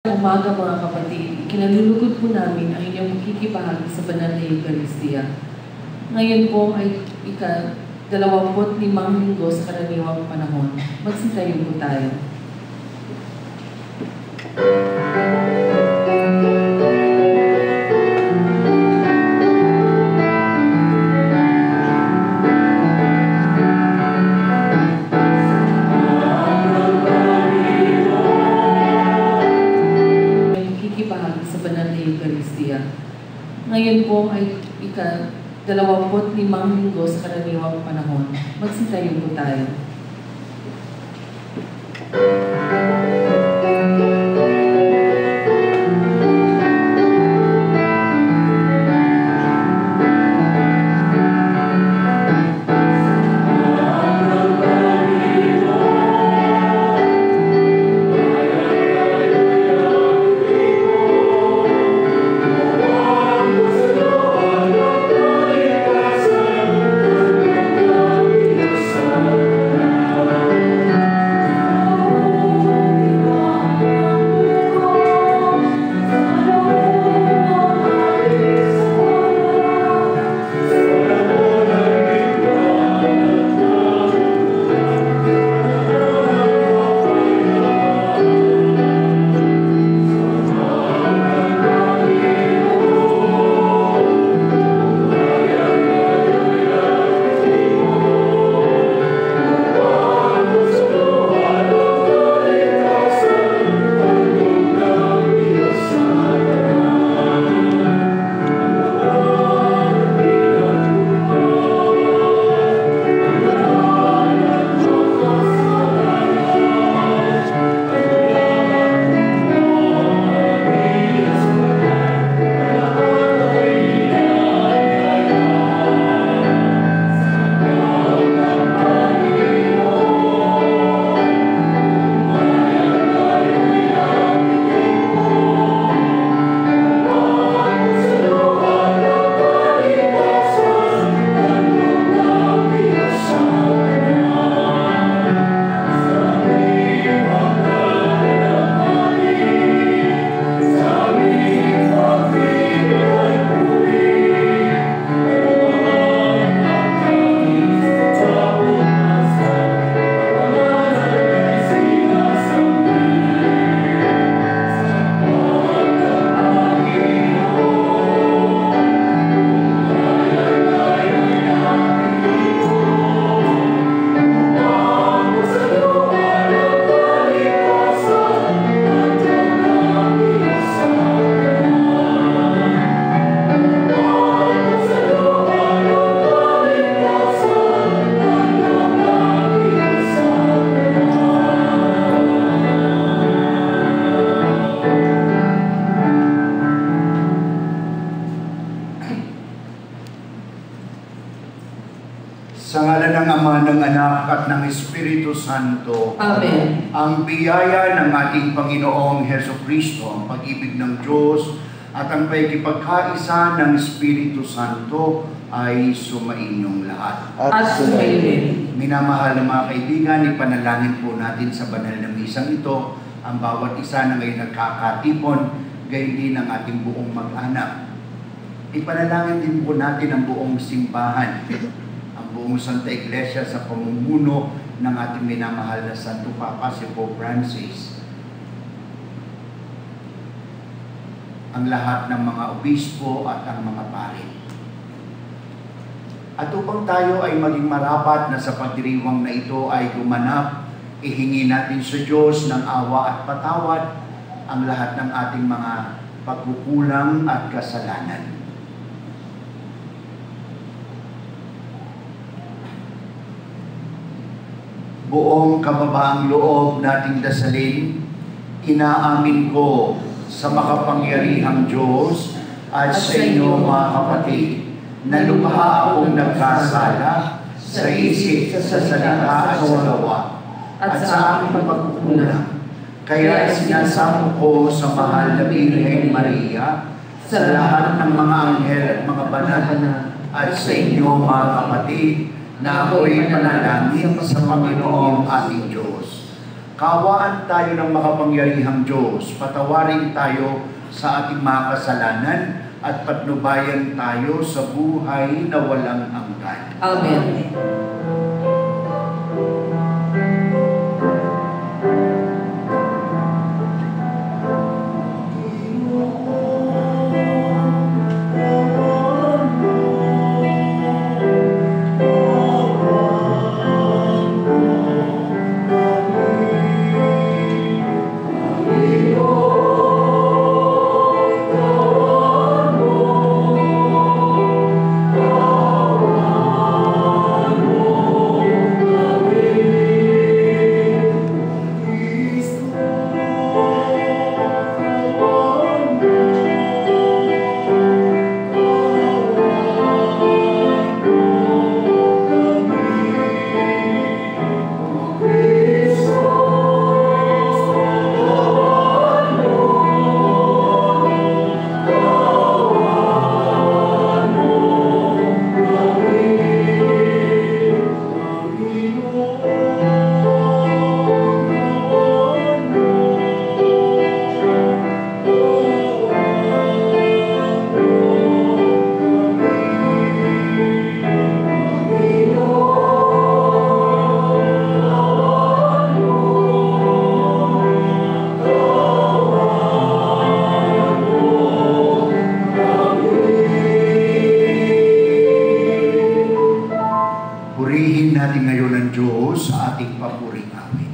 Umaga mga kapatid, kinalulugod po namin ang inyong makikibahagi sa banal na Eucharistia. Ngayon po ay ika-25 linggo sa karaniwang panahon. Magsitayo po tayo. Ngayon po ay ika-25 linggo sa karaniwang panahon. Magsitayo po tayo. Sa ngalan ng Ama, ng Anak, at ng Espiritu Santo. Amen. Ang biyaya ng ating Panginoong Hesukristo, ang pag-ibig ng Diyos, at ang pakikipagkaisa ng Espiritu Santo ay sumainyong lahat. At sumayin. Minamahal na mga kaibigan, ipanalangin po natin sa banal na misang ito ang bawat isa na ngayon nagkakatipon, gayon din ang ating buong mag-anak. Ipanalangin din po natin ang buong simbahan, buong Santa Iglesia sa pamumuno ng ating minamahal na Santo Papa si Pope Francis. Ang lahat ng mga obispo at ang mga pari. At upang tayo ay maging marapat na sa pagdiriwang na ito ay gumanap, ihingi natin sa Diyos ng awa at patawad ang lahat ng ating mga pagkukulang at kasalanan. Buong kababaang loob nating dasalin, inaamin ko sa makapangyarihang Diyos at sa inyo mga kapatid, na lubha akong nagkasala sa isip, sa salita at sa gawa, at sa aking pagkukulang. Kaya sinasamo ko sa mahal na Birhen Maria, sa lahat ng mga anghel at mga banal, at sa inyo mga kapatid, na ako'y manalangin sa Panginoong ating Diyos. Kawaan tayo ng makapangyarihang Diyos, patawarin tayo sa ating mga kasalanan at patnubayan tayo sa buhay na walang hanggan. Amen. Purihin natin ngayon ang Diyos sa ating papuring amin.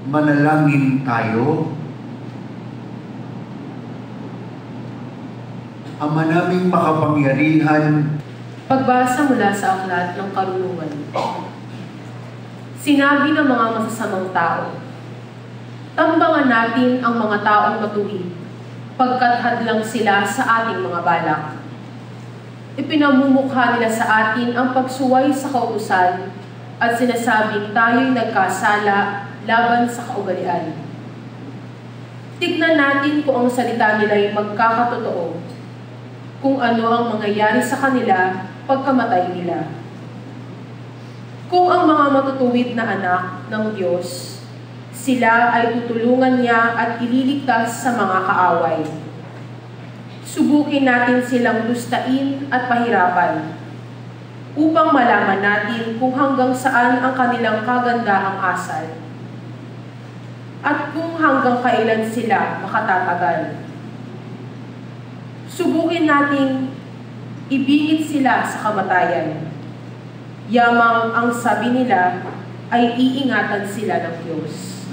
Manalangin tayo. Ama naming makapangyarihan, Pagbasa mula sa aklat ng karunungan. Sinabi ng mga masasamang tao, tambangan natin ang mga taong matuwid, pagkat hadlang sila sa ating mga balak. Ipinamumukha nila sa atin ang pagsuway sa kautusan at sinasabing tayo'y nagkasala laban sa kaugalian. Tignan natin kung ang salita nila'y magkakatotoo, kung ano ang mangyayari sa kanila pagkamatay nila. Kung ang mga matutuwid na anak ng Diyos, sila ay tutulungan niya at ililigtas sa mga kaaway. Subukin natin silang lustain at pahirapan upang malaman natin kung hanggang saan ang kanilang kagandahang asal at kung hanggang kailan sila makatatagal. Subukin nating ibigit sila sa kamatayan. Yamang ang sabi nila ay iingatan sila ng Diyos.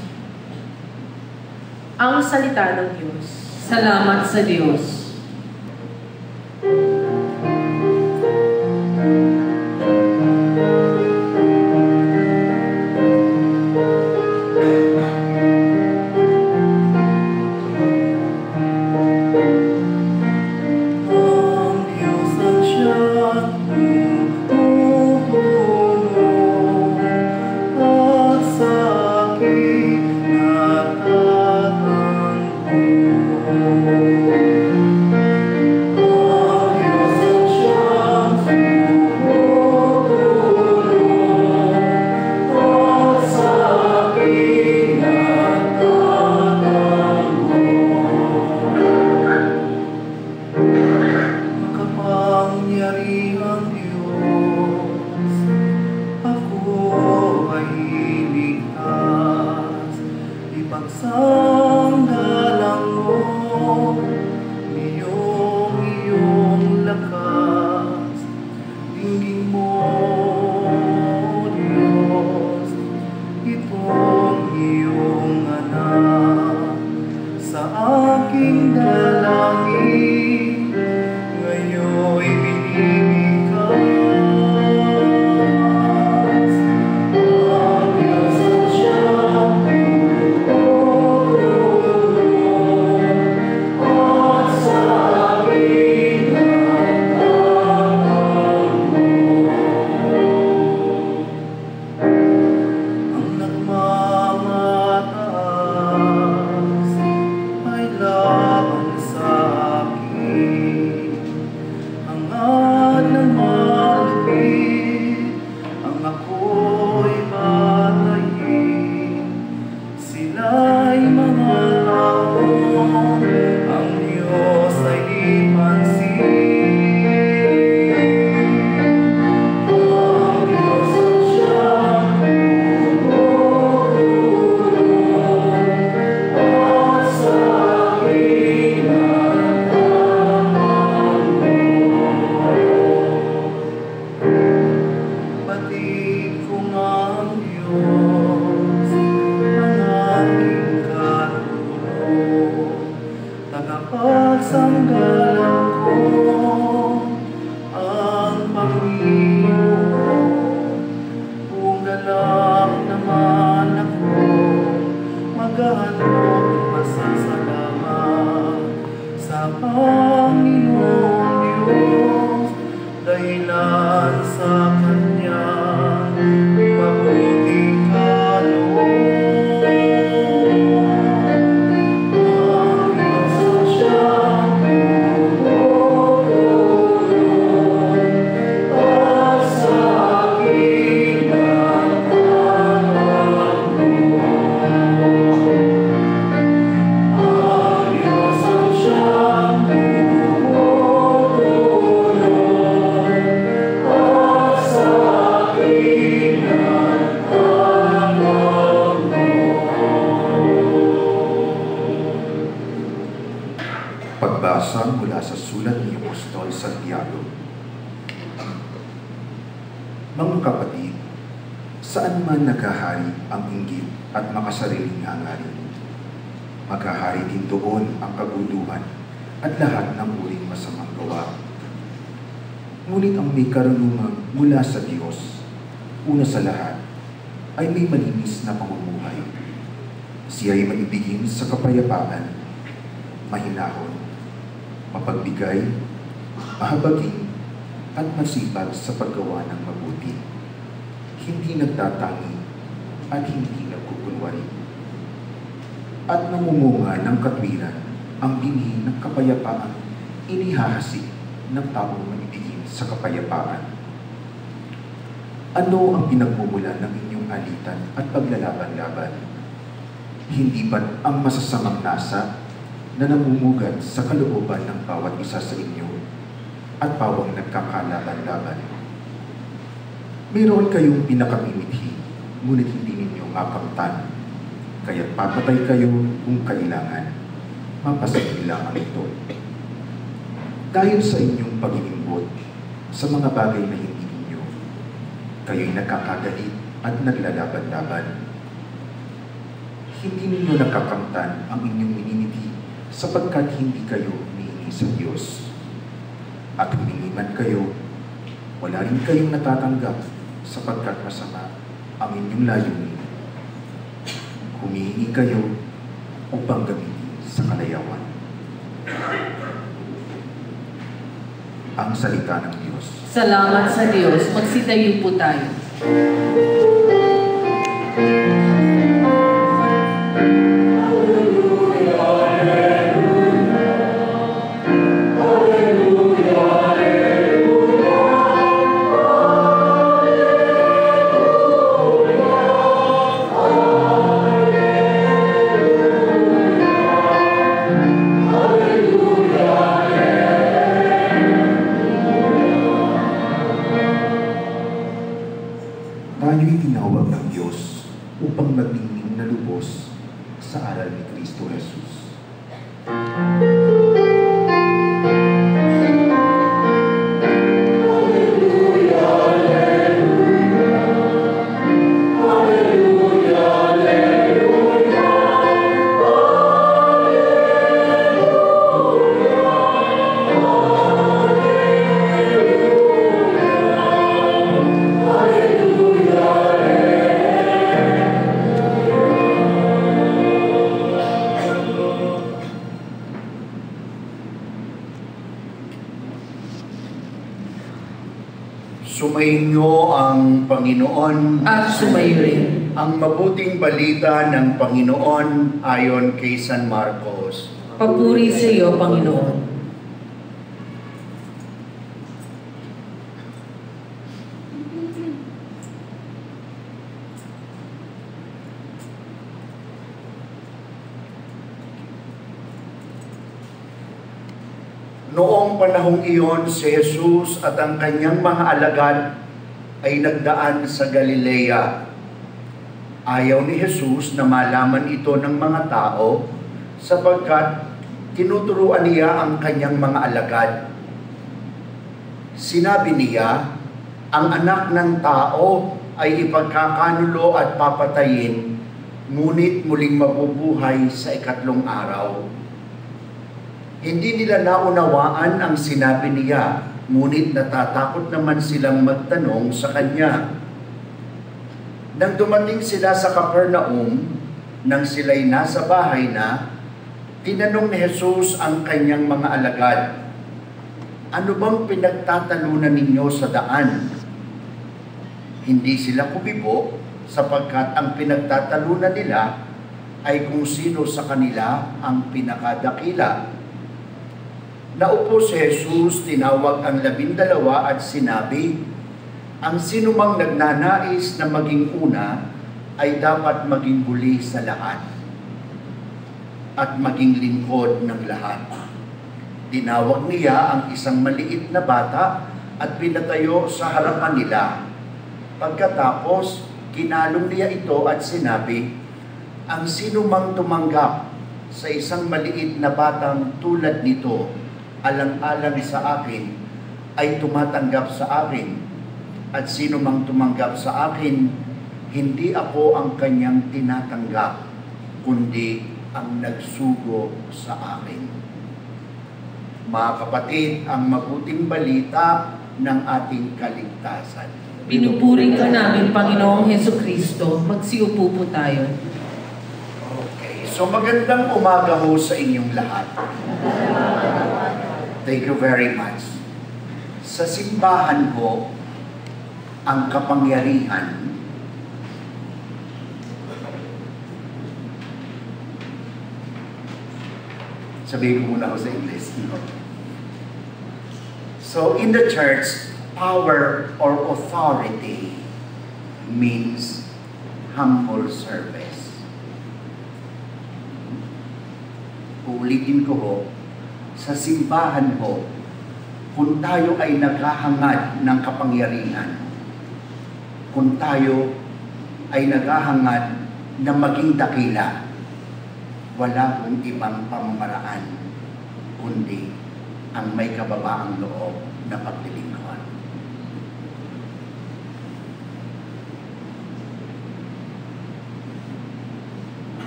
Ang salita ng Diyos. Salamat sa Diyos. Pagbasa mula sa sulat ni Apostol Santiago. Mga kapatid, saan man naghahari ang inggit at makasariling hangarin, maghahari din doon ang kaguduhan at lahat ng uring masamang gawa. Ngunit ang may karunungan mula sa Diyos, una sa lahat, ay may malinis na pamumuhay. Siya ay maibigin sa kapayapaan, mahinahon, mapagbigay, mahabagin, at masipag sa paggawa ng mabuti. Hindi nagtatangi at hindi nagkukunwari. At namumunga ng katwiran ang binhi ng kapayapaan inihahasik ng taong manibigin sa kapayapaan. Ano ang pinagmumulan ng inyong alitan at paglalaban-laban? Hindi ba't ang masasamang nasa na namumugat sa kalooban ng bawat isa sa inyo at pawang nagkakalaban-laban? Mayroon kayong pinakamimithi, ngunit hindi ninyo makamtan. Kaya't papatay kayo kung kailangan. Mapasagilangan ito. Dahil sa inyong pag-iimbot sa mga bagay na hindi ninyo, kayo'y nagkakagalit at naglalaban-laban. Hindi ninyo nakakamtan ang inyong minimithi sapagkat hindi kayo humihingi sa Diyos. At humingi man kayo, wala rin kayong natatanggap sapagkat masama ang inyong layunin. Humihingi kayo upang gamitin sa kalayawan. Ang salita ng Diyos. Salamat sa Diyos. Magsitayo po tayo. Tayo'y tinawag ng Diyos upang magningning na lubos sa aral ni Kristo Jesus. Sumainyo ang Panginoon At sumayo rin. ang mabuting balita ng Panginoon ayon kay San Marcos. Papuri sa iyo, Panginoon. Noong panahong iyon, si Jesus at ang kanyang mga alagad ay nagdaan sa Galilea. Ayaw ni Jesus na malaman ito ng mga tao sapagkat tinuturuan niya ang kanyang mga alagad. Sinabi niya, ang anak ng tao ay ipagkakanulo at papatayin, ngunit muling mabubuhay sa ikatlong araw. Hindi nila naunawaan ang sinabi niya, ngunit natatakot naman silang magtanong sa kanya. Nang dumating sila sa Capernaum, nang sila'y nasa bahay na, tinanong ni Jesus ang kanyang mga alagad, "Ano bang pinagtatalunan ninyo sa daan?" Hindi sila kumibo sapagkat ang pinagtatalunan nila ay kung sino sa kanila ang pinakadakila. Naupo si Jesus, tinawag ang 12 at sinabi, ang sinumang nagnanais na maging una ay dapat maging huli sa lahat at maging lingkod ng lahat. Tinawag niya ang isang maliit na bata at pinatayo sa harapan nila. Pagkatapos, kinalong niya ito at sinabi, ang sinumang tumanggap sa isang maliit na batang tulad nito, alang-alang sa akin, ay tumatanggap sa akin. At sino mang tumanggap sa akin, hindi ako ang kanyang tinatanggap, kundi ang nagsugo sa akin. Mga kapatid, ang mabuting balita ng ating kaligtasan. Pinupuri ka namin, Panginoong Hesukristo. Magsiupo po tayo. Okay, so magandang umaga ho sa inyong lahat. Thank you very much. Sa simbahan ko, ang kapangyarihan sabihin ko muna ako sa English. So, in the church, power or authority means humble service. Uulitin ko ho, sa simbahan ho, kung tayo ay naghahangad ng kapangyarihan, kung tayo ay naghahangad na maging dakila, wala kong ibang pamamaraan kundi ang may kababaang loob na paglilingkuhan.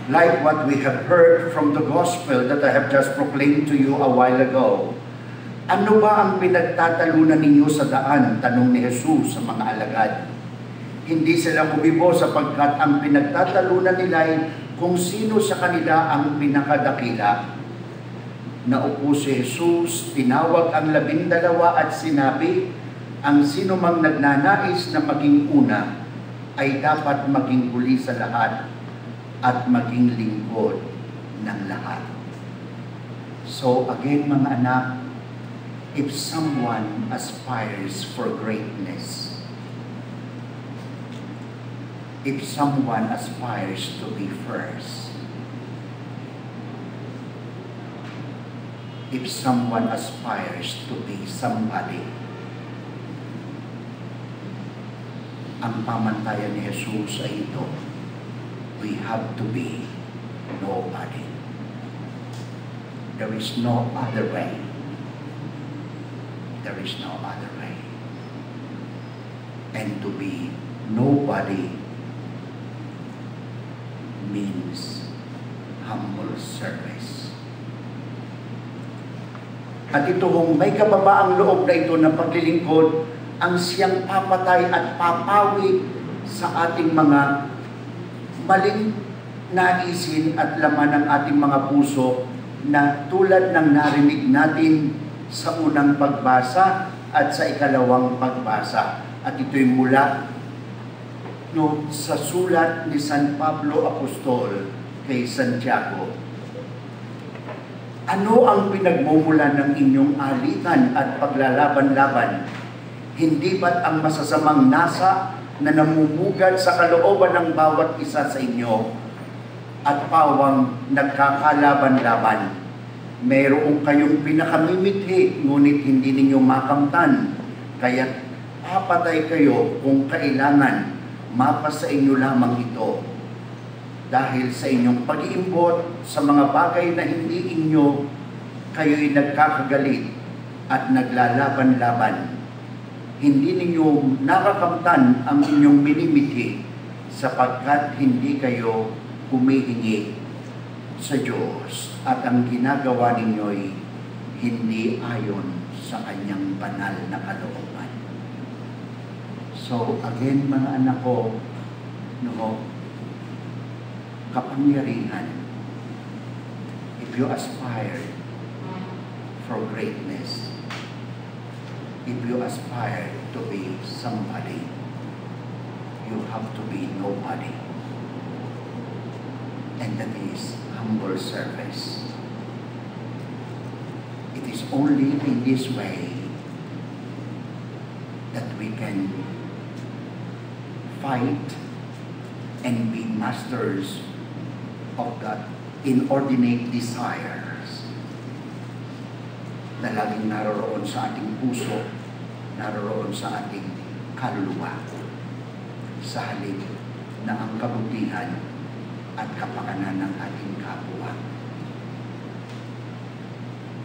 Like what we have heard from the gospel that I have just proclaimed to you a while ago, ano ba ang pinagtatalunan ninyo sa daan? Tanong ni Jesus sa mga alagad. Hindi sila kumibo sapagkat ang pinagtatalunan nila ay kung sino sa kanila ang pinakadakila. Naupo si Jesus, tinawag ang 12 at sinabi, ang sino mang nagnanais na maging una ay dapat maging huli sa lahat at maging lingkod ng lahat. So again mga anak, if someone aspires for greatness, if someone aspires to be first, if someone aspires to be somebody, ang pamantayan ni Jesus ay ito, we have to be nobody. There is no other way. There is no other way. And to be nobody means humble service. At ito kung may kababaang loob na ito na paglilingkod, ang siyang papatay at papawi sa ating mga maling naisin at laman ng ating mga puso na tulad ng narinig natin sa unang pagbasa at sa ikalawang pagbasa. At ito'y mula sa sulat ni San Pablo Apostol kay Santiago. Ano ang pinagmumulan ng inyong alitan at paglalaban-laban? Hindi ba't ang masasamang nasa na namumugad sa kalooban ng bawat isa sa inyo at pawang nagkakalaban-laban? Mayroong kayong pinakamimithi, ngunit hindi ninyo makamtan. Kaya't papatay kayo kung kailangan, mapasa inyo lamang ito. Dahil sa inyong pag-iimbot sa mga bagay na hindi inyo, kayo'y nagkakagalit at naglalaban-laban. Hindi ninyo nakakamtan ang inyong minimithi sapagkat hindi kayo humihingi sa Diyos at ang ginagawa ninyo'y hindi ayon sa kanyang banal na kalooban. So again mga anak ko, kapangyarihan, if you aspire for greatness, if you aspire to be somebody, you have to be nobody. And that is humble service. It is only in this way that we can fight and be masters of the inordinate desires na laging naroroon sa ating puso, naroroon sa ating kaluluwa, sa halip na ang kabutihan at kapakanan ng ating kapwa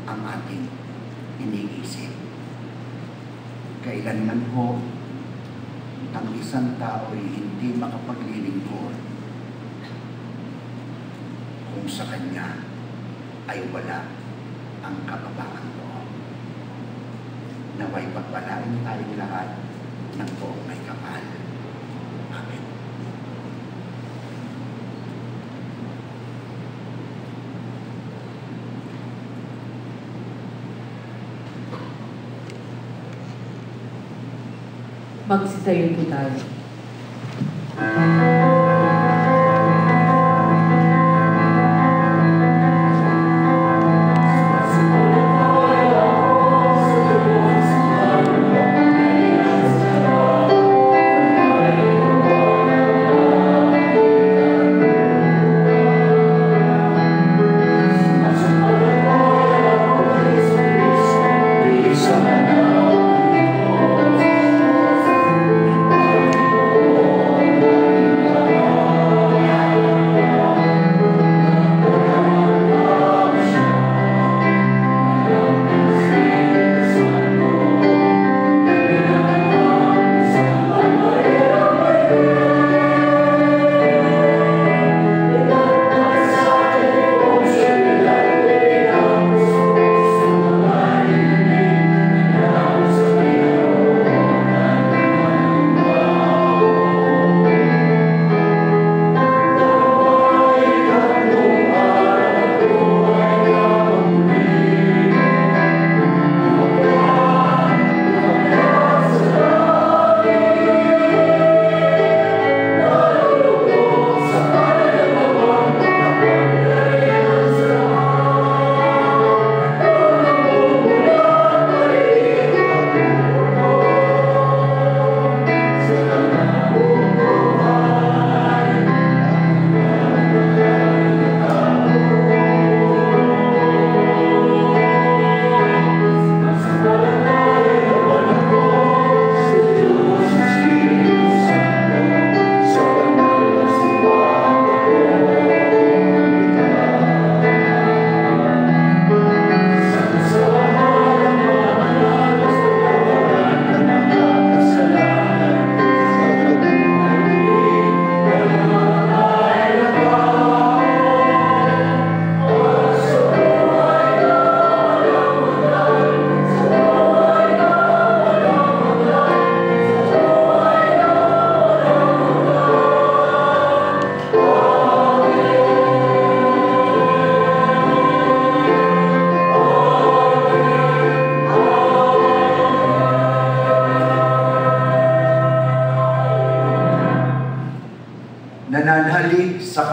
ang ating iniisip. Kailanman ho ang isang tao ay hindi makapaglilingkod kung sa kanya ay wala ang kababaang loob. Naway pagpalain tayong lahat ng buong may kapal. Amen. Magsitayo po tayo.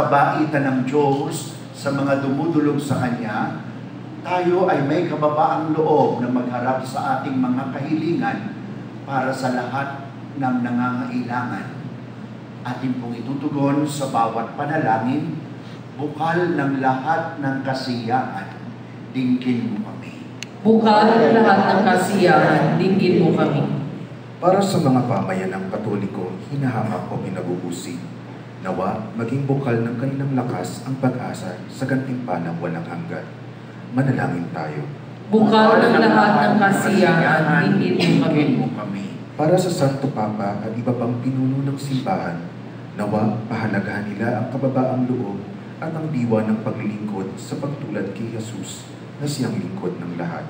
kabaitan ng Diyos sa mga dumudulog sa Kanya, tayo ay may kababaang loob na magharap sa ating mga kahilingan para sa lahat ng nangangailangan. Atin pong itutugon sa bawat panalangin, bukal ng lahat ng kasiyahan, dinggin mo kami. Bukal ng lahat ng kasiyahan, dinggin mo kami. Para sa mga pamayanang Katoliko, hinahamak o pinagubusi, nawa maging bukal ng kanilang lakas ang pag-asa sa gantimpalang walang hanggan. Manalangin tayo. Bukal ng lahat ng kasiyahan, dinggin mo kami. Para sa Santo Papa at iba pang pinuno ng simbahan, nawa pahalagahan nila ang kababaang loob at ang diwa ng paglilingkod sa pagtulad kay Jesus na siyang lingkod ng lahat.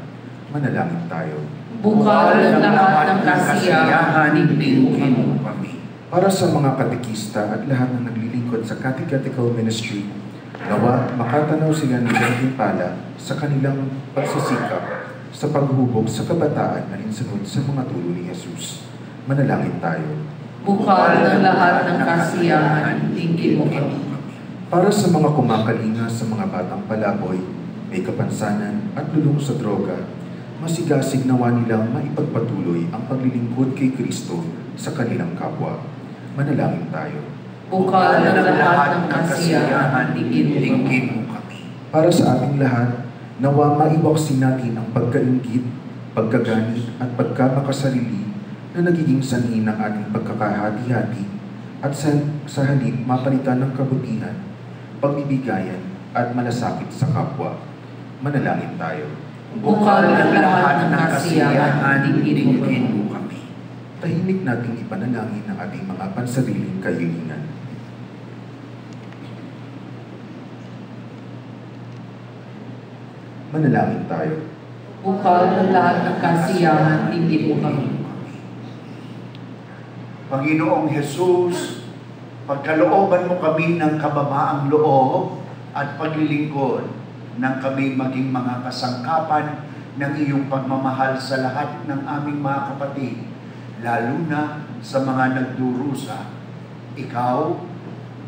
Manalangin tayo. Bukal ng lahat ng kasiyahan, dinggin mo kami. Para sa mga katekista at lahat ng naglilingkod sa catechetical ministry, nawa makatanaw sila ng gantimpala sa kanilang pagsisikap sa paghubog sa kabataan alinsunod sa mga turo ni Jesus. Manalangin tayo. Bukal ng lahat ng kasiyahan, dinggin mo kami. Para sa mga kumakalinga sa mga batang palaboy, may kapansanan at lulong sa droga, masigasig nawa nilang maipagpatuloy ang paglilingkod kay Kristo sa kanilang kapwa. Manalangin tayo. Bukal ng lahat ng kasiyahan, dinggin mo kami. Para sa ating lahat, nawa maiwaksi natin ang pagkainggit, pagkaganit at pagkamakasarili na nagiging sanhi ng ating pagkakahati-hati at sa halip mapalitan ng kabutihan, pagbibigayan at malasakit sa kapwa. Manalangin tayo. Bukal ng lahat ng kasiyahan, dinggin mo kami. Tahimik nating ipanalangin ang ating mga pansariling kahilingan. Manalangin tayo. Bukal ng lahat ng kasiyahan, dinggin mo kami. Panginoong Jesus, pagkalooban mo kami ng kababaang loob at paglilingkod nang kami maging mga kasangkapan ng iyong pagmamahal sa lahat ng aming mga kapatid, lalo na sa mga nagdurusa. Ikaw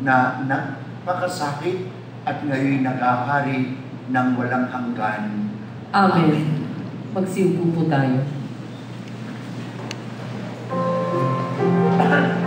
na nagpakasakit at ngayon naghahari ng walang hanggan. Amen. Magsiupo po tayo. La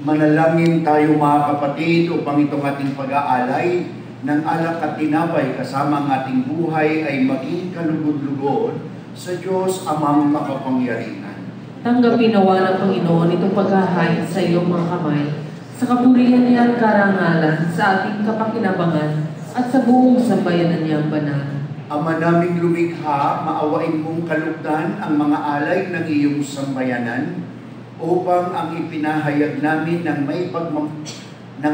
Manalangin tayo mga kapatid upang itong ating pag-aalay ng alak at tinapay kasama ang ating buhay ay maging kalugod-lugod sa Diyos Amang makapangyarihan. Tanggapin nawa ng Panginoon itong paghahain sa iyong mga kamay, sa kapurihan niya at karangalan, sa ating kapakinabangan, at sa buong sambayanan niyang banal. Ama naming lumikha, maawain mong kalugdan ang mga alay ng iyong sambayanan, upang ang ipinahayag namin ng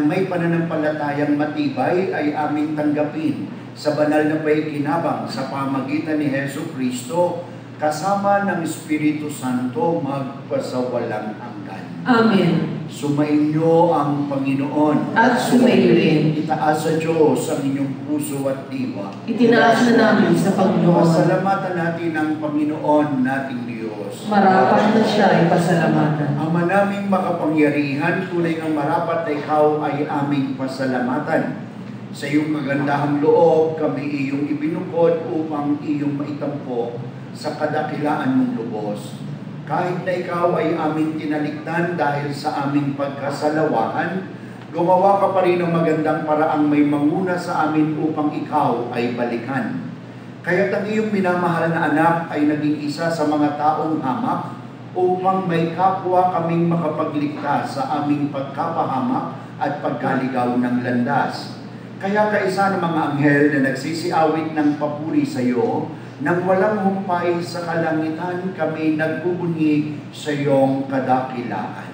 may pananampalatayang matibay ay aming tanggapin sa banal na paikinabang sa pamagitan ni Hesus Kristo kasama ng Espiritu Santo magpasawalang hanggan. Amen. Sumainyo ang Panginoon At sumainyo rin. Itaas sa Diyos ang inyong puso at diwa. Itinaas na namin sa Panginoon. Pasalamatan natin ang Panginoon nating Diyos. Marapat na siya ay pasalamatan. Ama naming makapangyarihan, tunay ng marapat na ikaw ay aming pasalamatan. Sa iyong kagandahang loob, kami iyong ibinukod upang iyong maitampo sa kadakilaan mong lubos. Kahit na ikaw ay aming tinalikdan dahil sa aming pagkasalawahan, gumawa ka pa rin ng magandang paraang may manguna sa amin upang ikaw ay balikan. Kaya't ang iyong minamahal na anak ay naging isa sa mga taong hamak upang may kapwa kaming makapagligtas sa aming pagkapahamak at pagkaligaw ng landas. Kaya kaisa ng mga anghel na nagsisiawit ng papuri sa iyo, nang walang humpay sa kalangitan kami nagbubunyi sa iyong kadakilaan.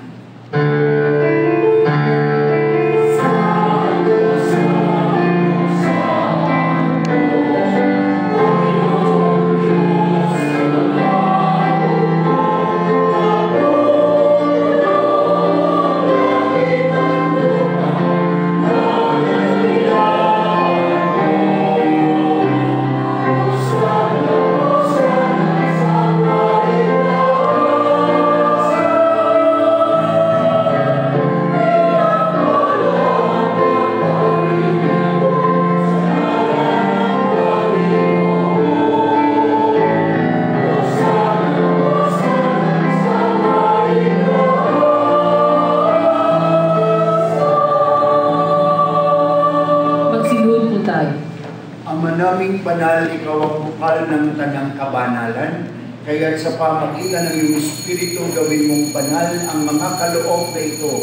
Banal, ikaw ang bukal ng tanang kabanalan, kaya sa pamagitan ng iyong Espiritu gawin mong banal ang mga kaloob na ito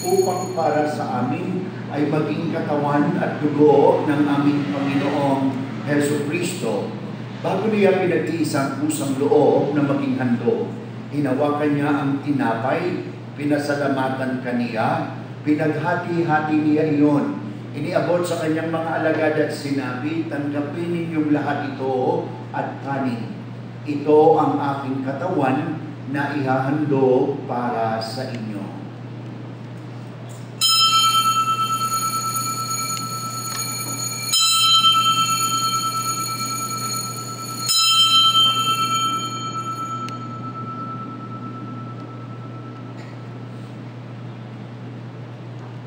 upang para sa amin ay maging katawan at dugo ng aming Panginoong Hesus Kristo. Bago niya pinag-iisang pusang loob na maging handog, hinawakan niya ang tinapay, pinasalamatan kaniya, pinaghati-hati niya iyon. Iniabot sa kanyang mga alagad at sinabi, tanggapin ninyong lahat ito at kanin. Ito ang aking katawan na ihahandog para sa inyo.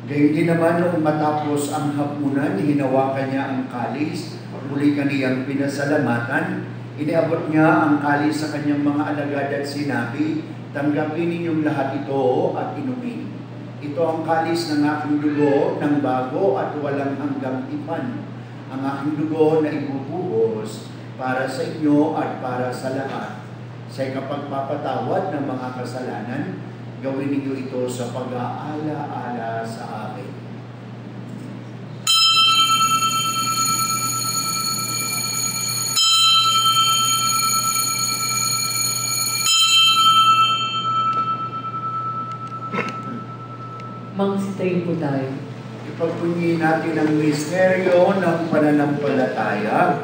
Gayun din naman noong matapos ang hapunan, hinawakan niya ang kalis, muli kaniyang pinasalamatan, iniabot niya ang kalis sa kanyang mga alagad at sinabi, tanggapin ninyong lahat ito at inumin. Ito ang kalis ng aking dugo ng bago at walang hanggang tipan. Ang aking dugo na ibubuhos para sa inyo at para sa lahat. Sa ikapagpapatawad ng mga kasalanan, gawin ninyo ito sa pag-aala-ala sa akin. Magsitayin po tayo. Ipagpunyi natin ang misteryo ng pananampalataya.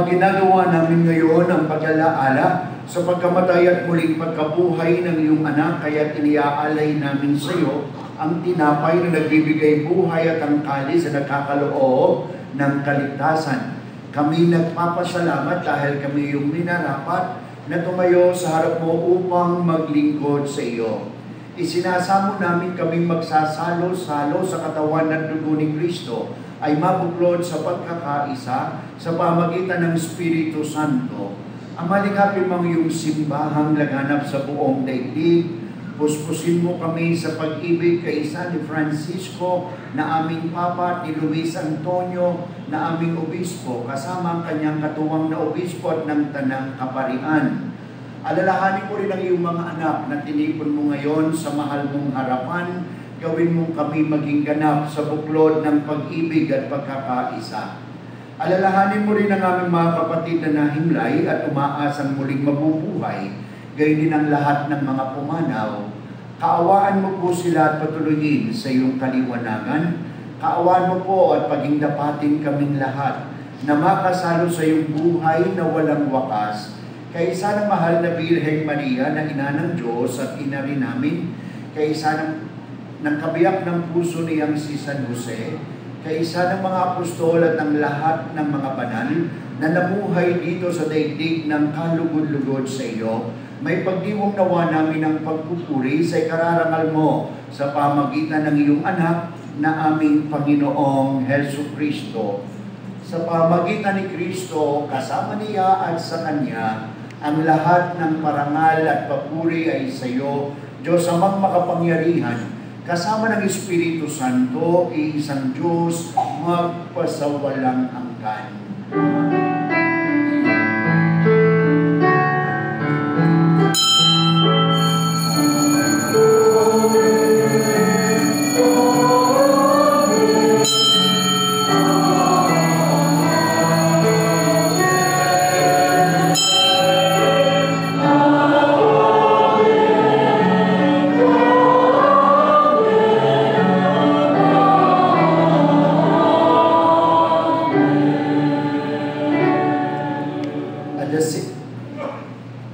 Ginagawa namin ngayon ang pag-alaala sa pagkamatay at muling pagkabuhay ng iyong anak, kaya iniaalay namin sa iyo ang tinapay na nagbibigay buhay at ang kalis na nagkakaloob ng kaligtasan. Kami nagpapasalamat dahil kami yung minarapat na tumayo sa harap mo upang maglingkod sa iyo. Isinasamo namin kaming magsasalo-salo sa katawan at dugo ni Kristo ay mabuklod sa pagkakaisa sa pamagitan ng Espiritu Santo. Ang malikapin mang iyong simbahang laganap sa buong daigdig, puspusin mo kami sa pag-ibig kaisa ni Francisco na aming Papa at ni Luis Antonio na aming Obispo, kasama ang kanyang katuwang na Obispo at ng Tanang Kaparian. Alalahanin mo rin ang iyong mga anak na tinipon mo ngayon sa mahal mong harapan. Gawin mong kami maging ganap sa buklod ng pag-ibig at pagkakaisa. Alalahanin mo rin ang aming mga kapatid na nahimlay at umaasang muling mabubuhay, gayon din ang lahat ng mga pumanaw. Kaawaan mo po sila at patuloyin sa iyong kaliwanagan. Kaawaan mo po at pagingdapatin kaming lahat na makasalo sa iyong buhay na walang wakas. Kaisa ng mahal na Birheng Maria na ina ng Diyos at ina rin namin, kaisa ng kabiyak ng puso niyang si San Jose, kaisa ng mga apostol at ng lahat ng mga banal na namuhay dito sa daigdig ng kalugod-lugod sa iyo, may pagdiwang nawa namin ang pagpupuri sa ikararangal mo sa pamagitan ng iyong anak na aming Panginoong Jesucristo. Sa pamagitan ni Kristo, kasama niya at sa Kanya, ang lahat ng parangal at papuri ay sa iyo, Diyos amang makapangyarihan, kasama ng Espiritu Santo, iisang Diyos, magpasawalang hanggan.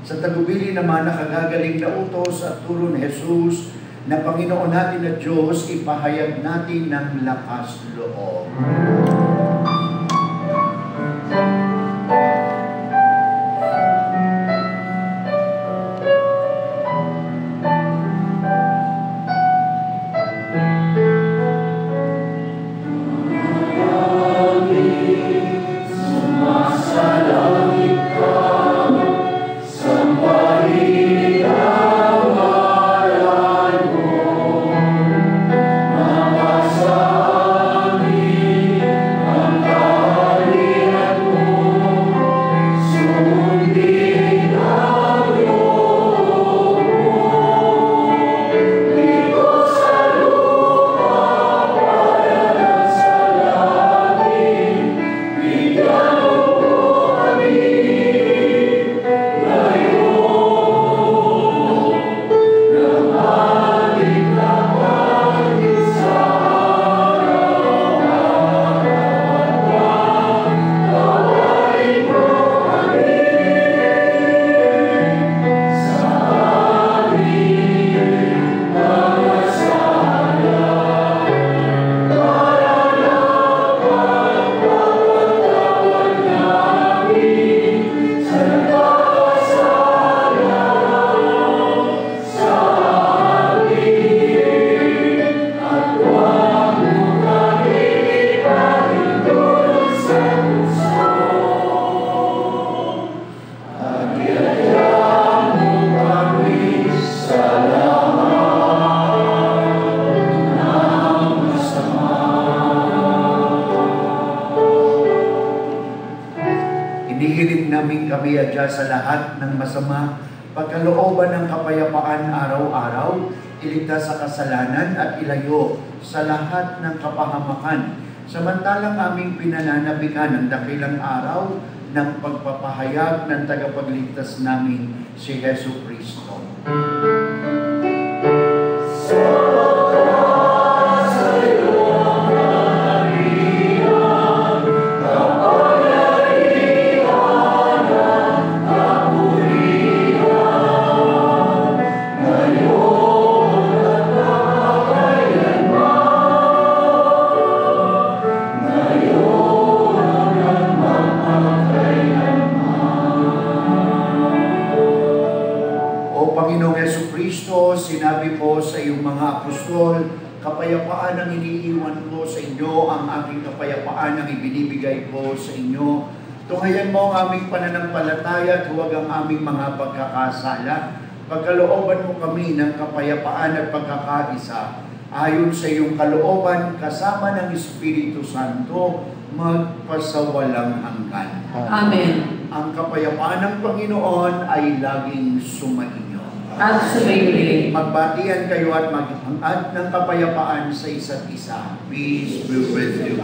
Sa tagubili naman nakagagaling na utos at turo ni Jesus na Panginoon natin na Diyos, ipahayag natin ng lakas loob. Amen. Inihiling namin kami adya sa lahat ng masama, pagkalooban ng kapayapaan araw-araw, iligtas sa kasalanan at ilayo sa lahat ng kapahamakan. Samantalang aming pinananabikan ng dakilang araw ng pagpapahayag ng tagapagligtas namin si Hesus Kristo. Sinabi po sa iyong mga apostol, kapayapaan ang iniiwan ko sa inyo, ang aking kapayapaan ang ibinibigay ko sa inyo. Tunghayan mo ang aming pananampalataya at huwag ang aming mga pagkakasala. Pagkalooban mo kami ng kapayapaan at pagkakaisa, ayon sa iyong kalooban, kasama ng Espiritu Santo, magpasawalang hanggan. Amen. Ang kapayapaan ng Panginoon ay laging sumainyo. At sumainyo. Magbatian kayo at maghangad ng kapayapaan sa isa't isa. Peace be with you.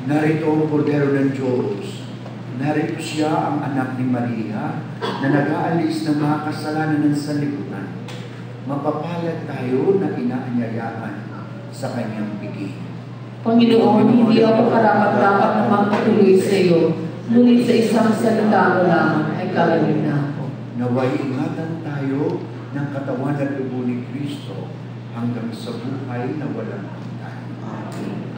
Narito ang Kordero ng Diyos. Narito siya ang anak ni Maria na nag-aalis ng mga kasalanan ng sanlibutan. Mapapalad tayo na inaanyayaan sa kanyang piging. Panginoon, hindi ako karapat-dapat na magpatuloy sa iyo, ngunit sa isang salita mo lamang ay gagawin na ako. Naway ingatan tayo ng katawan at dugo ni Kristo hanggang sa buhay na walang hanggan. Amen.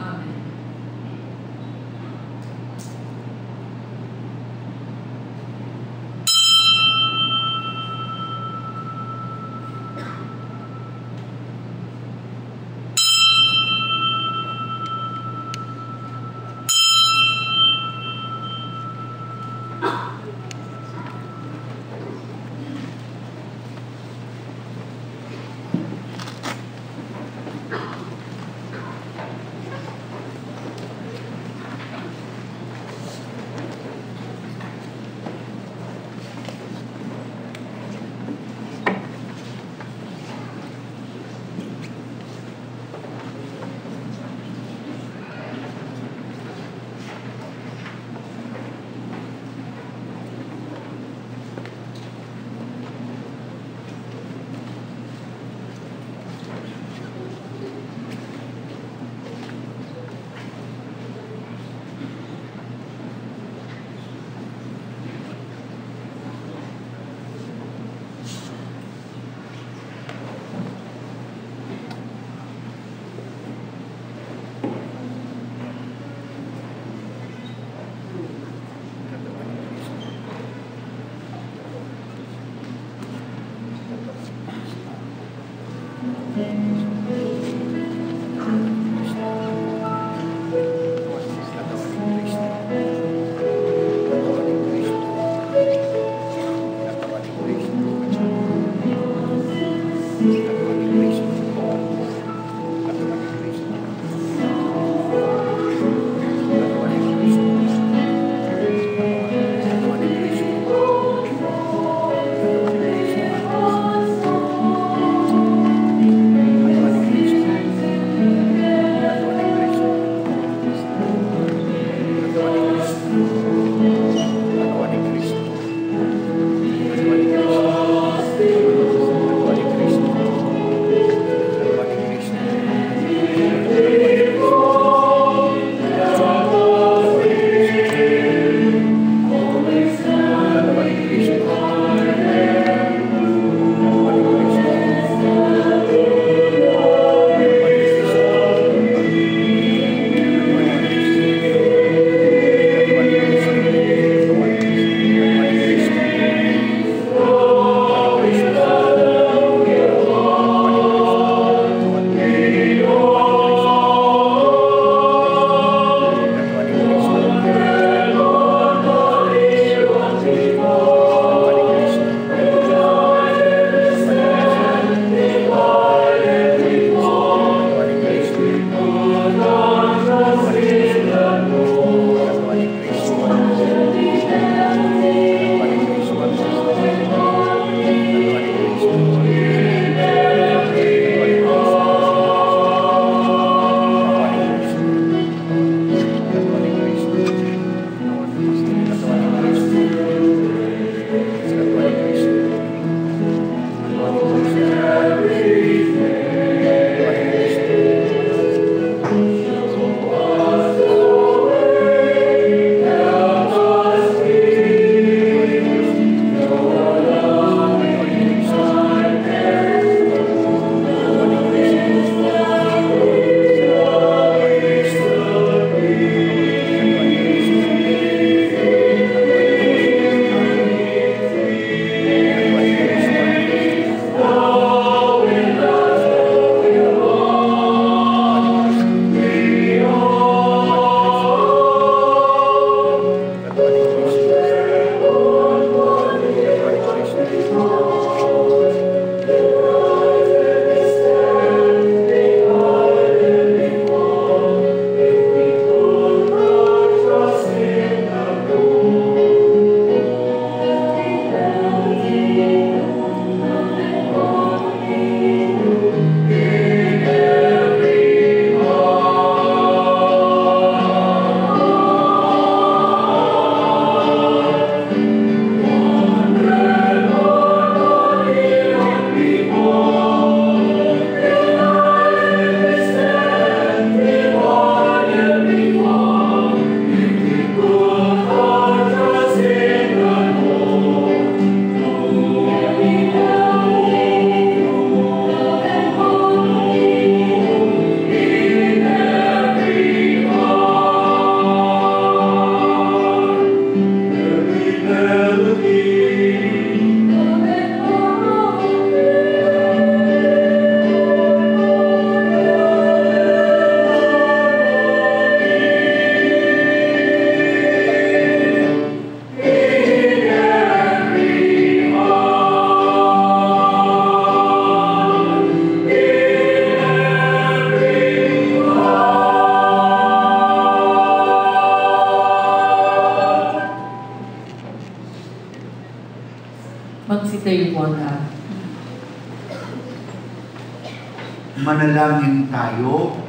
Manalangin tayo.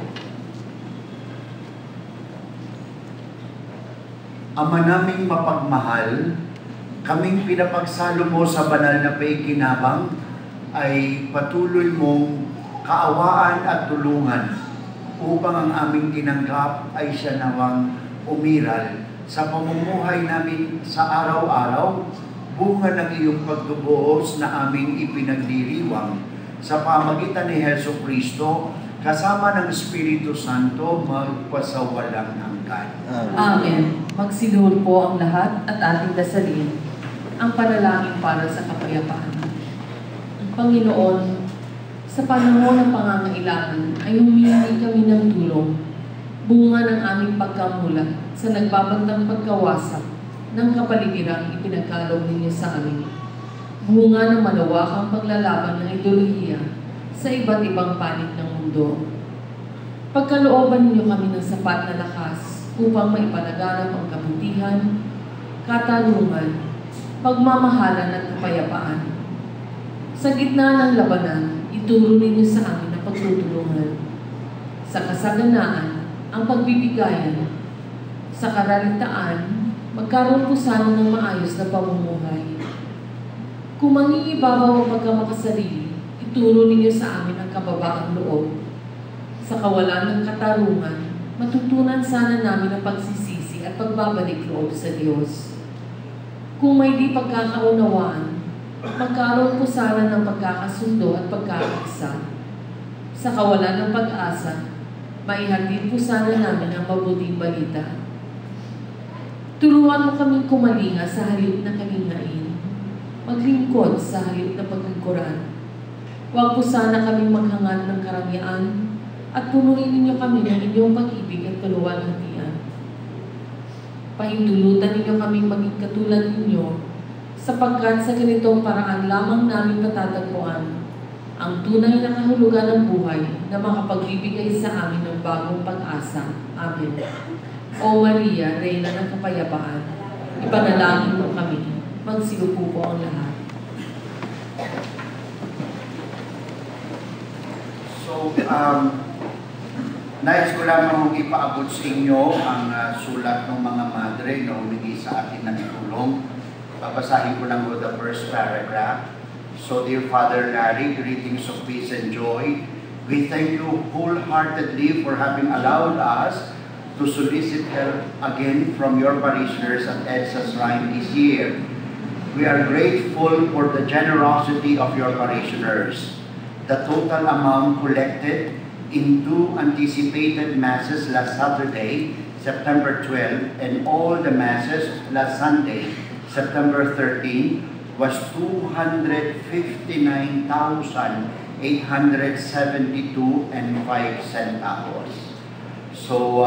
Ama naming mapagmahal, kaming pinapagsalo mo sa banal na paikinabang ay patuloy mong kaawaan at tulungan upang ang aming tinanggap ay siya nawang umiral sa pamumuhay namin sa araw-araw, bunga ng iyong pagtubuhos na aming ipinagdiriwang sa pamagitan ni Hesus Kristo, kasama ng Espiritu Santo, magpasawalang hanggan. Amen. Magsiluhod po ang lahat at ating dasalin ang panalangin para sa kapayapaan. Ang Panginoon, sa panahon ng pangangailangan ay humingi kami ng tulong, bunga ng aming pagkamulat sa nagbabantang pagkawasak ng kapaligirang ipinagkaloob ninyo sa amin. Bunga ng malawakang paglalaban ng ideolohiya sa iba't ibang panig ng mundo. Pagkalooban ninyo kami ng sapat na lakas upang maipalaganap ang kabutihan, katarungan, pagmamahalan at kapayapaan. Sa gitna ng labanan, ituro ninyo sa amin ang pagtutulungan. Sa kasaganaan, ang pagbibigayan. Sa karalitaan, magkaroon po sana ng maayos na pamumuhay. Kung mangingibabaw ang pagkamakasarili, ituro ninyo sa amin ang kababaang loob. Sa kawalan ng katarungan, matutunan sana namin ang pagsisisi at pagbabalik loob sa Diyos. Kung may di pagkakaunawaan, magkaroon po sana ng pagkakasundo at pagkakaisa. Sa kawalan ng pag-asa, maihatid po sana namin ang mabuting balita. Turuan mo kaming kumalinga sa halip na kalingain, maglingkod sa halip na paglingkuran. Huwag po sana kaming maghangad ng karangyaan at punuin ninyo kami ng inyong pag-ibig at kaluwalhatian. Pahintulutan ninyo kaming maging katulad ninyo, sapagkat sa ganitong paraan lamang namin matatagpuan ang tunay na kahulugan ng buhay na makapagbibigay sa amin ng bagong pag-asa. Amen. O Maria, Reyna ng Kapayapaan, ipanalangin mo kami. Magsilupo po ang lahat. So, nais ko lamang ipaabot sa inyo ang sulat ng mga madre na humingi sa atin ng tulong. Babasahin ko lang the first paragraph. So, dear Father Larry, greetings of peace and joy. We thank you wholeheartedly for having allowed us to solicit help again from your parishioners at EDSA Shrine this year. We are grateful for the generosity of your parishioners. The total amount collected in 2 anticipated masses last Saturday, September 12, and all the masses last Sunday, September 13, was 259,872.05 centavos. So,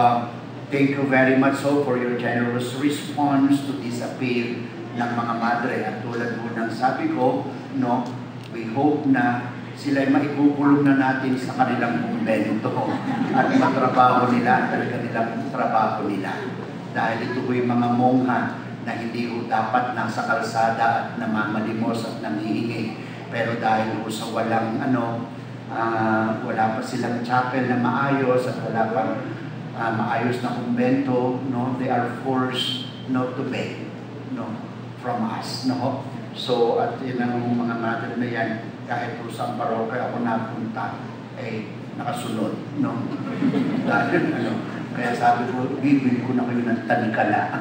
thank you very much for your generous response to this appeal ng mga madre. At tulad po ng sabi ko, no, we hope na sila ay maikukulong na natin sa kanilang kumbento at matrabaho nila, kanilang trabaho nila. Dahil ito po yung mga mongha na hindi po dapat nasa kalsada at namamalimos at nanghihingi. Pero dahil po sa walang wala pa silang chapel na maayos at wala pang maayos na kumbento, no, they are forced not to beg, no, from us, no. So at yun ang mga mother na yan, kahit po sa parokya ako napunta, nakasunod, no. Dahil kaya sabi ko, bibili ko na kayo ng tanikala.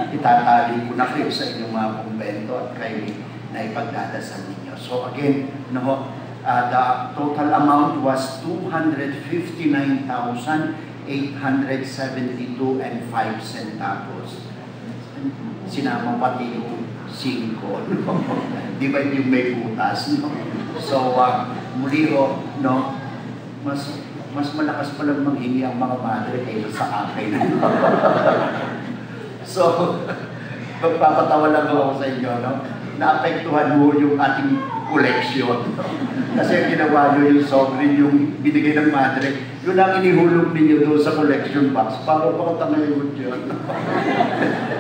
Itatali ko na kayo sa inyong mga kumbento at kayo na ipagdadasal ninyo. So again, no, the total amount was 259,872.05 centavos. Sinama pati yung 5. Di ba yung may butas? No? So, muli no, mas malakas palang manghingi ang mga madre kaysa sa akin. So, magpapatawa lang ako sa inyo, no? Naapektuhan mo yung ating koleksyon. Kasi ang ginawa nyo yung sovereign, yung binigay ng madre, yun ang inihulog ninyo doon sa collection box. Para pakatangayod yun.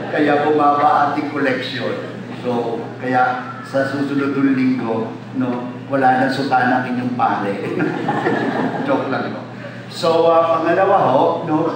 Kaya bumaba ating koleksyon. So, kaya sa susunod ng linggo, no, wala na sutanak inyong pare. Joke lang, no? So, pangalawa ho, no,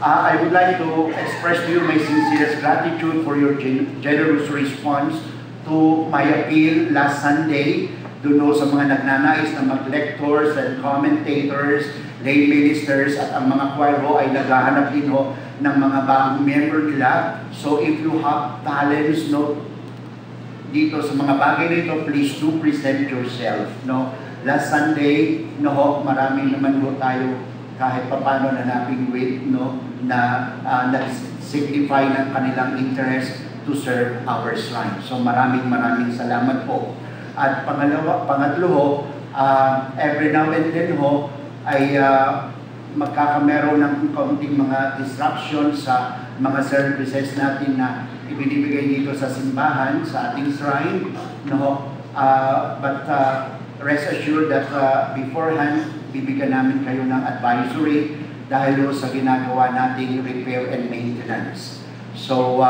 I would like to express to you my sincerest gratitude for your generous response to my appeal last Sunday. Doon ho sa mga nagnanais na mag-lectors and commentators, lay ministers, at ang mga choir ho ay naghahanap din ho ng mga bagong member nila. So, if you have talents, no, dito sa mga bagay nito, please do present yourself, no. Last Sunday, no ho, marami naman ho tayo kahit paano na napingwit, no, na nag-signify ng kanilang interest to serve our shrine. So maraming salamat po. At pangatlo ho, every now and then ho, ay magkakameron ng kaunting mga disruption sa mga services natin na ibinibigay dito sa simbahan, sa ating shrine, no. But rest assured that beforehand, bibigyan namin kayo ng advisory dahil sa ginagawa nating repair and maintenance. So,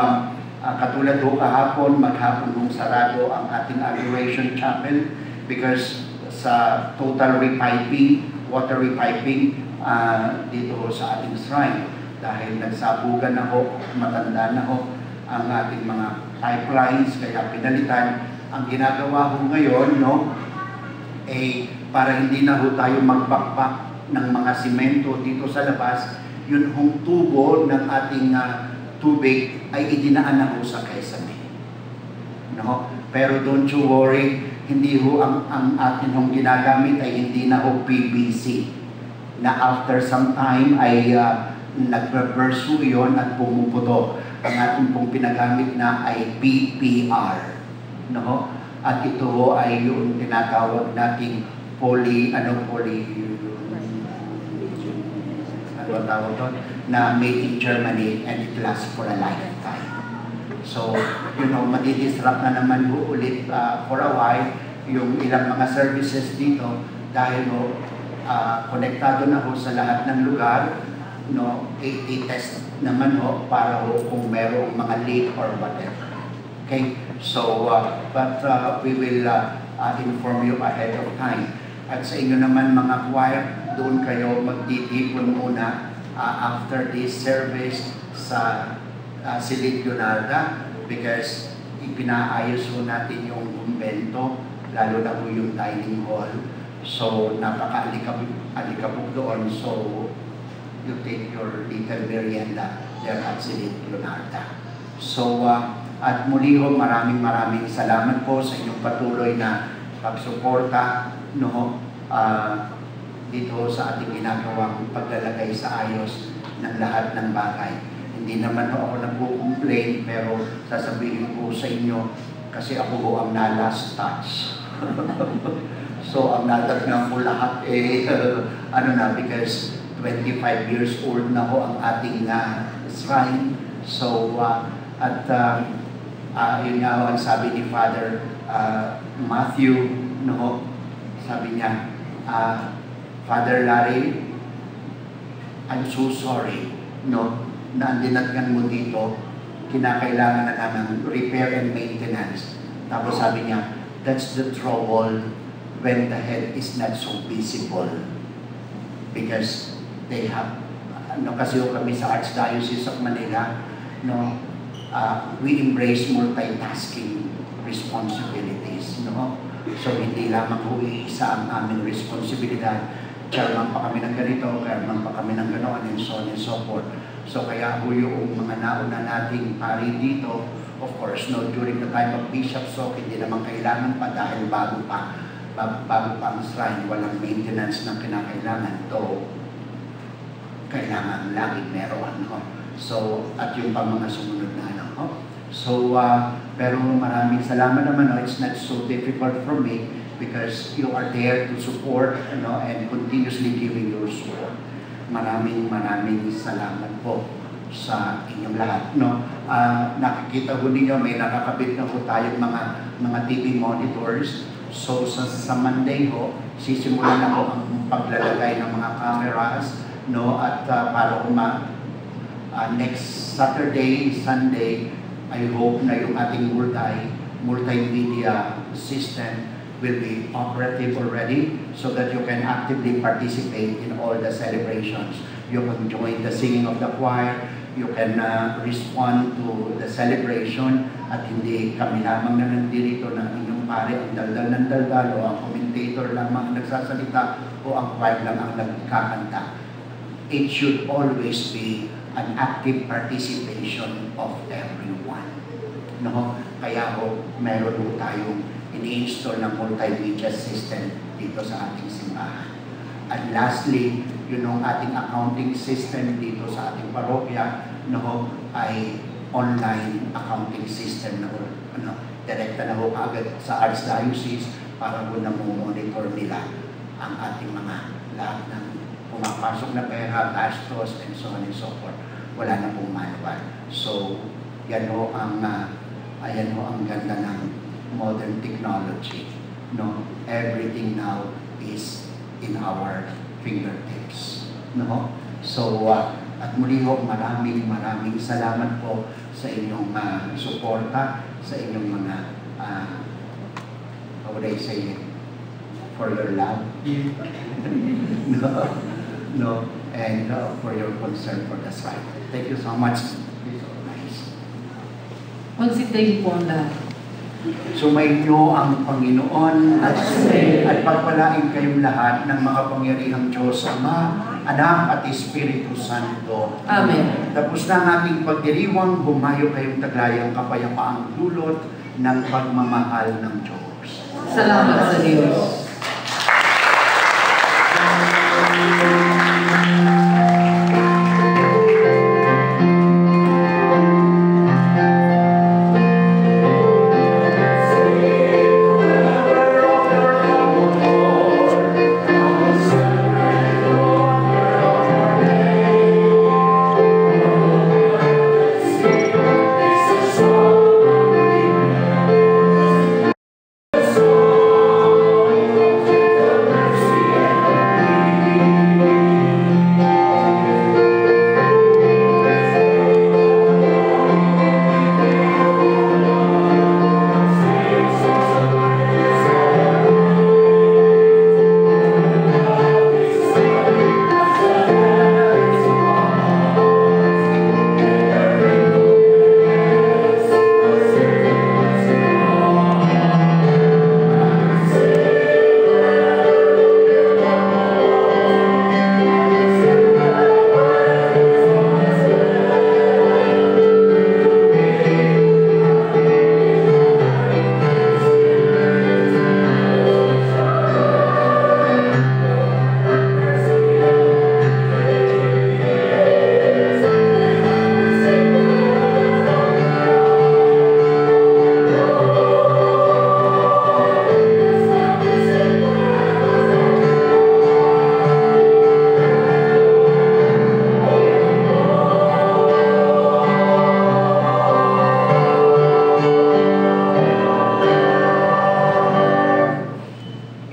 katulad ho kahapon, maghapon hong sarado ang ating adoration chapel because sa total repiping, water repiping dito ho sa ating shrine. Dahil nagsabugan na ho, matanda na ho ang ating mga pipelines, kaya pinalitan. Ang ginagawa ho ngayon, no, para hindi na ho tayo magbakbak ng mga simento dito sa labas, yun hong tubo ng ating tubig ay idinaan na ho sa Quezon. No? Pero don't you worry, hindi ho ang atin hong ginagamit ay hindi na ho PVC. Na after some time ay nagre-burst ho yun at pumuputo. Ang ating pong pinagamit na ay PPR. No? At ito ho ay yung tinatawag nating ano tawag doon, na made in Germany and it lasts for a lifetime. So, madidisrupt na naman ho ulit for a while yung ilang mga services dito dahil konektado na ho sa lahat ng lugar, no, 80 test naman ho para ho kung merong mga leak or whatever. Okay? So, but we will inform you ahead of time. At sa inyo naman mga choir, doon kayo magtitipon muna after this service sa Silid Leonarda because ipinaayos ho natin yung kumbento, lalo na po yung dining hall. So, napaka-alikabog doon. So, you take your little merienda there at Silid Leonarda. So, at muli ho, maraming salamat po sa inyong patuloy na pagsuporta, no, dito sa ating ginagawang paglalagay sa ayos ng lahat ng bagay. Hindi naman ako nagpo-complain, pero sasabihin ko sa inyo kasi ako ho ang na-last touch. So, ang natagnan ko lahat because 25 years old na ho ang ating shrine. So, yun nga ho ang sabi ni Father Matthew, no, sabi niya, Father Larry, I'm so sorry, no, na ang dinatgan mo dito, kinakailangan na ng repair and maintenance. Tapos sabi niya, that's the trouble when the head is not so visible. Because they have, kasi kami sa Archdiocese of Manila, no, we embrace multitasking responsibilities, no? So, hindi lamang ho isa ang aming responsibilidad. Chairman pa kami ng ganito, chairman pa kami ng ganoon, and so on and so forth. So, kaya ho yung mga nauna nating pari dito, of course, no, during the time of Bishop Sok, hindi naman kailangan pa dahil bago pa ang shrine, walang maintenance ng kinakailangan. To, kailangan laging meron, no? So, at yung pa mga sumunod na ano, no? So, pero maraming salamat naman, no? It's not so difficult for me because you are there to support, no, and continuously giving your support. Maraming salamat po sa inyong lahat, no? Nakikita ho ninyo, may nakakabit na po tayong mga TV monitors. So, sa Monday ho, sisimulan na po ang paglalagay ng mga cameras, no? At para next Saturday, Sunday, I hope na yung ating multimedia system will be operative already so that you can actively participate in all the celebrations. You can join the singing of the choir, you can respond to the celebration at hindi kami lamang na nandito na inyong pare ang daldal ng daldal o ang commentator lamang ang nagsasalita o ang choir lang ang nagkakanta. It should always be an active participation of everyone. No? Kaya meron po tayong ini-install ng multimedia system dito sa ating simbahan. At lastly, yung ating accounting system dito sa ating parokya, ay online accounting system na direkta na agad sa Archdiocese para na-monitor nila ang ating mga lahat ng pumapasok na pera, gastos, and so on and so forth. Wala na pong manual. So, yan ang ganda ng modern technology. No? Everything now is in our fingertips. No? So, at muli maraming salamat po sa inyong suporta, sa inyong mga, how would I say it? For your love. No, and for your concern for the site. Thank you so much. Nice. Magsintayin po ang lahat. Sumainyo ang Panginoon at pagpalain kayong lahat ng mga pangyarihang Diyos, Ama, Anak at Espiritu Santo. Amen. Tapos na ang ating pagdiriwang, humayo kayong taglayang kapayapaang dulot ng pagmamahal ng Diyos. Salamat sa Diyos.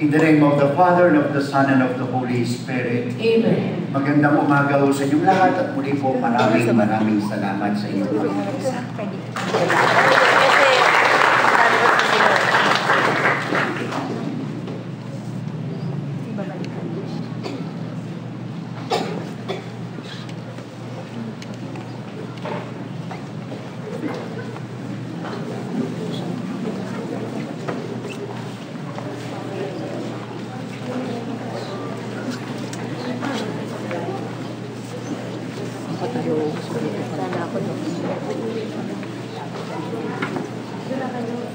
In the name of the Father, and of the Son, and of the Holy Spirit. Amen. Magandang umaga sa inyong lahat at muli po maraming salamat sa inyong pag-iisa. Sana ako doon.